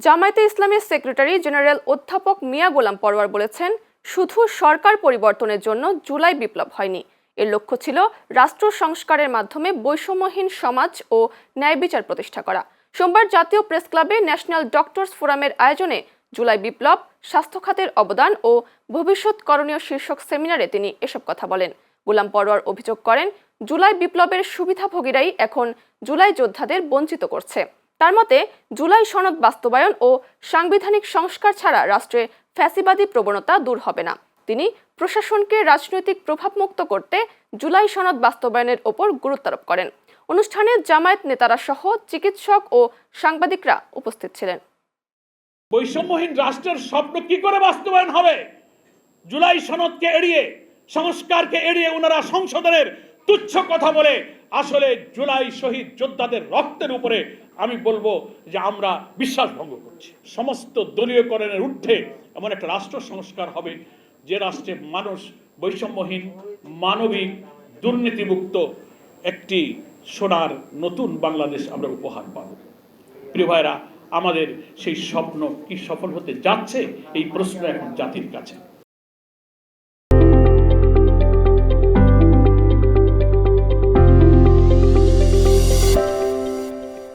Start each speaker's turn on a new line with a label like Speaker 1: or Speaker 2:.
Speaker 1: জামায়াতে ইসলামীর secretary general অধ্যাপক মিয়া গোলাম পরোয়ার বলেছেন, শুধু সরকার পরিবর্তনের জন্য জুলাই বিপ্লব হয়নি, এর লক্ষ্য ছিল রাষ্ট্র সংস্কারের মাধ্যমে বৈষম্যহীন সমাজ ও ন্যায় বিচার প্রতিষ্ঠা করা। সোমবার জাতীয় প্রেস ক্লাবে ন্যাশনাল ডক্টরস ফোরামের আয়োজনে জুলাই বিপ্লব, স্বাস্থ্য খাতের অবদান ও ভবিষ্যৎ করণীয় শীর্ষক সেমিনারে তিনি এসব কথা বলেন। গোলাম পরোয়ার অভিযোগ করেন, জুলাই বিপ্লবের সুবিধাভোগীরাই এখন জুলাই যোদ্ধাদের বঞ্চিত করছে। তার মতে, জুলাই সনদ বাস্তবায়ন ও সাংবিধানিক সংস্কার ছাড়া রাষ্ট্রে ফ্যাসিবাদী প্রবণতা দূর হবে না। তিনি প্রশাসনকে রাজনৈতিক প্রভাবমুক্ত করতে জুলাই সনদ বাস্তবায়নের ওপর গুরুত্ব আরোপ করেন। অনুষ্ঠানে জামায়াত নেতারা সহ চিকিৎসক ও সাংবাদিকরা উপস্থিত ছিলেন।
Speaker 2: বৈষম্যহীন রাষ্ট্রের স্বপ্ন কি করে বাস্তবায়ন হবে? জুলাই সনদকে এড়িয়ে, সংস্কারকে এড়িয়ে ওনারা সংশোধনের তুচ্ছ কথা বলে আসলে জুলাই শহীদ যোদ্ধাদের রক্তের উপরে আমি বলবো যে আমরা বিশ্বাস ভঙ্গ করছি। সমস্ত দলীয়করণের ঊর্ধ্বে এমন একটা রাষ্ট্র সংস্কার হবে যে রাষ্ট্রে মানুষ বৈষম্যহীন, মানবিক, দুর্নীতিমুক্ত একটি সোনার নতুন বাংলাদেশ আমরা উপহার পাব। প্রিয় ভাইরা, আমাদের সেই স্বপ্ন কি সফল হতে যাচ্ছে? এই প্রশ্ন এখন জাতির কাছে।